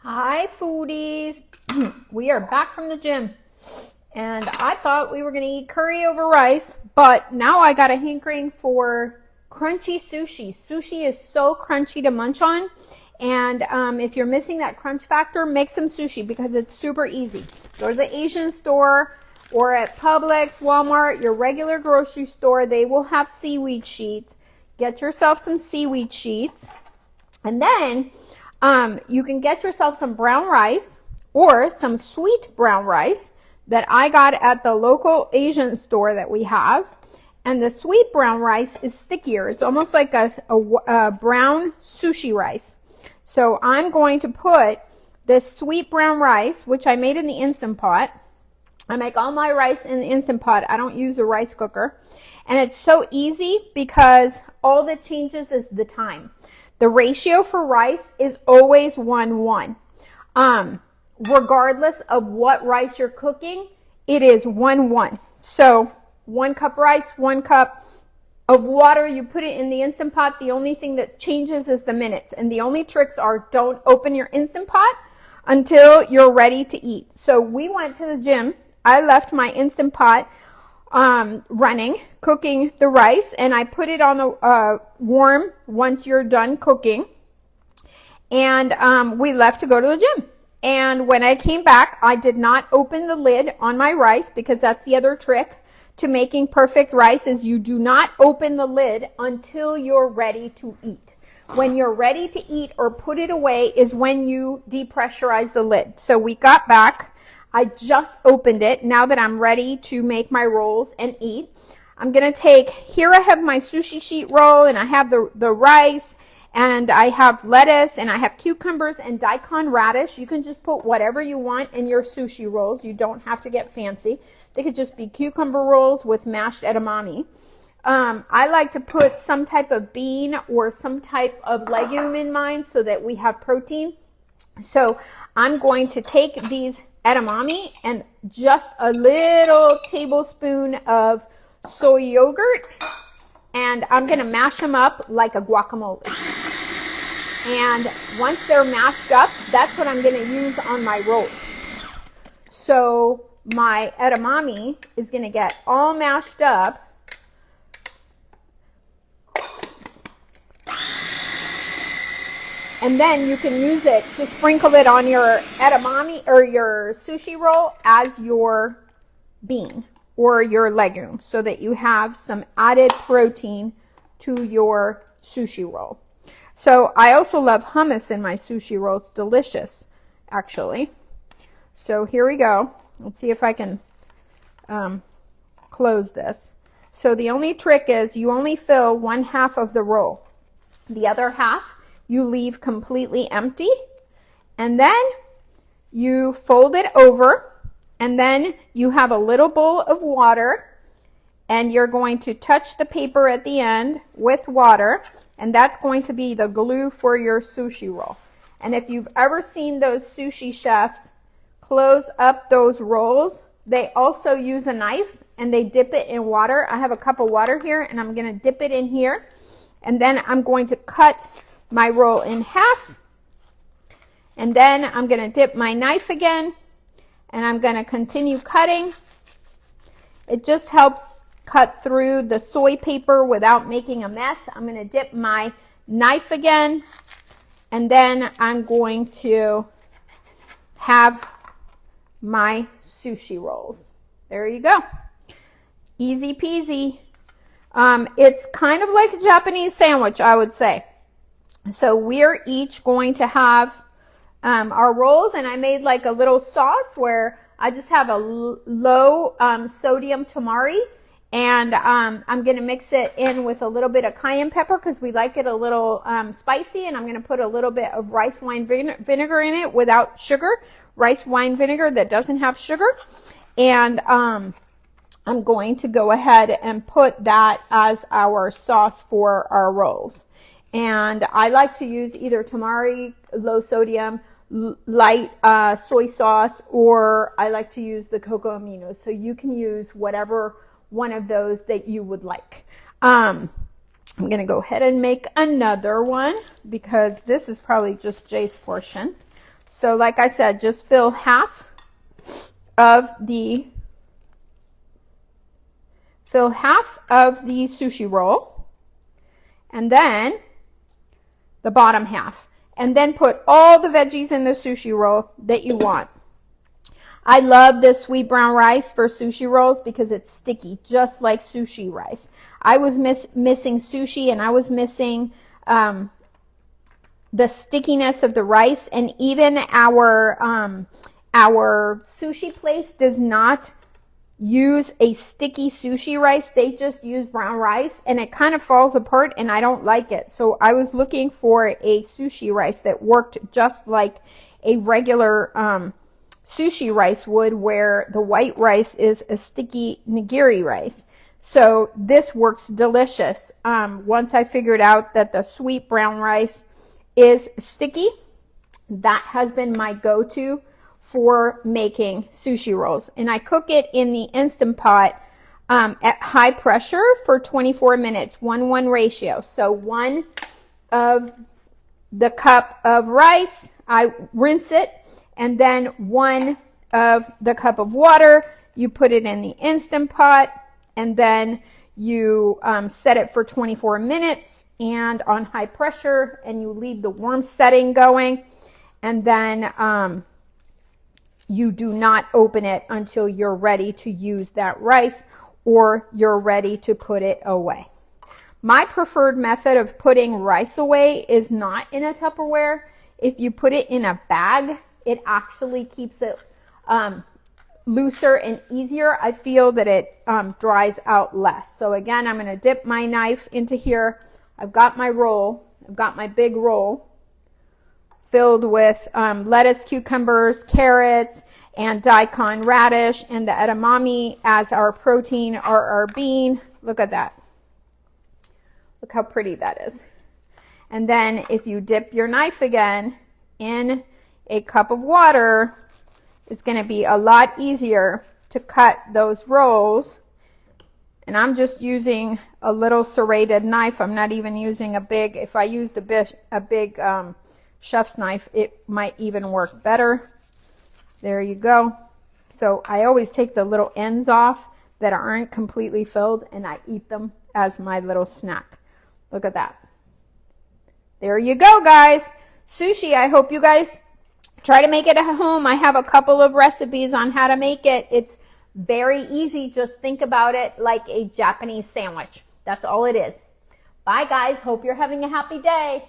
Hi foodies. We are back from the gym and I thought we were going to eat curry over rice, but now I got a hankering for crunchy sushi. Sushi is so crunchy to munch on, and if you're missing that crunch factor, make some sushi because it's super easy. Go to the Asian store or at Publix, Walmart, your regular grocery store. They will have seaweed sheets. Get yourself some seaweed sheets, and then you can get yourself some brown rice or some sweet brown rice that I got at the local Asian store that we have. And the sweet brown rice is stickier. It's almost like a brown sushi rice. So I'm going to put this sweet brown rice, which I made in the Instant Pot. I make all my rice in the Instant Pot. I don't use a rice cooker. And it's so easy because all that changes is the time. The ratio for rice is always 1:1. Regardless of what rice you're cooking, it is 1:1. So 1 cup rice, 1 cup of water, you put it in the Instant Pot. The only thing that changes is the minutes. And the only tricks are don't open your Instant Pot until you're ready to eat. So we went to the gym. I left my Instant Pot running, cooking the rice, and I put it on the warm once you're done cooking. And we left to go to the gym. And when I came back, I did not open the lid on my rice, because that's the other trick to making perfect rice is you do not open the lid until you're ready to eat. When you're ready to eat or put it away is when you depressurize the lid. So we got back. I just opened it now that I'm ready to make my rolls and eat. I'm going to take, here I have my sushi sheet roll, and I have the rice, and I have lettuce, and I have cucumbers and daikon radish. You can just put whatever you want in your sushi rolls. You don't have to get fancy. They could just be cucumber rolls with mashed edamame. I like to put some type of bean or some type of legume in mine so that we have protein. So I'm going to take these edamame and just a little tablespoon of soy yogurt, and I'm going to mash them up like a guacamole. And once they're mashed up, that's what I'm going to use on my roll. So my edamame is going to get all mashed up. And then you can use it to sprinkle it on your edamame or your sushi roll as your bean or your legume, so that you have some added protein to your sushi roll. So I also love hummus in my sushi roll. It's delicious, actually. So here we go. Let's see if I can close this. So the only trick is you only fill 1/2 of the roll. The other half you leave completely empty, and then you fold it over, and then you have a little bowl of water, and you're going to touch the paper at the end with water, and that's going to be the glue for your sushi roll. And if you've ever seen those sushi chefs close up those rolls, they also use a knife and they dip it in water. I have a cup of water here, and I'm going to dip it in here, and then I'm going to cut my roll in half, and then I'm going to dip my knife again, and I'm going to continue cutting. It just helps cut through the soy paper without making a mess. I'm going to dip my knife again, and then I'm going to have my sushi rolls. There you go. Easy peasy. It's kind of like a Japanese sandwich, I would say. So we're each going to have our rolls, and I made like a little sauce where I just have a low sodium tamari, and I'm going to mix it in with a little bit of cayenne pepper because we like it a little spicy, and I'm going to put a little bit of rice wine vinegar in it without sugar, rice wine vinegar that doesn't have sugar, and I'm going to go ahead and put that as our sauce for our rolls. And I like to use either tamari, low sodium, light soy sauce, or I like to use the cocoa aminos. So you can use whatever one of those that you would like. I'm going to go ahead and make another one because this is probably just Jay's portion. So like I said, just fill half of the sushi roll, and then the bottom half, and then put all the veggies in the sushi roll that you want. I love this sweet brown rice for sushi rolls because it's sticky, just like sushi rice. I was missing sushi, and I was missing the stickiness of the rice, and even our sushi place does not use a sticky sushi rice. They just use brown rice, and it kind of falls apart, and I don't like it. So I was looking for a sushi rice that worked just like a regular sushi rice would, where the white rice is a sticky nigiri rice. So this works delicious. Once I figured out that the sweet brown rice is sticky, that has been my go-to for making sushi rolls. And I cook it in the Instant Pot at high pressure for 24 minutes, 1:1 ratio. So 1 of the cup of rice, I rinse it, and then 1 of the cup of water, you put it in the Instant Pot, and then you set it for 24 minutes and on high pressure, and you leave the warm setting going, and then you do not open it until you're ready to use that rice, or you're ready to put it away. My preferred method of putting rice away is not in a Tupperware. If you put it in a bag, it actually keeps it looser and easier. I feel that it dries out less. So again, I'm going to dip my knife into here. I've got my roll. I've got my big roll filled with lettuce, cucumbers, carrots, and daikon radish, and the edamame as our protein or our bean. Look at that. Look how pretty that is. And then if you dip your knife again in a cup of water, it's going to be a lot easier to cut those rolls. And I'm just using a little serrated knife. I'm not even using a big. If I used a big chef's knife, it might even work better. There you go. So I always take the little ends off that aren't completely filled, and I eat them as my little snack. Look at that. There you go, guys. Sushi. I hope you guys try to make it at home. I have a couple of recipes on how to make it. It's very easy. Just think about it like a Japanese sandwich. That's all it is. Bye, guys. Hope you're having a happy day.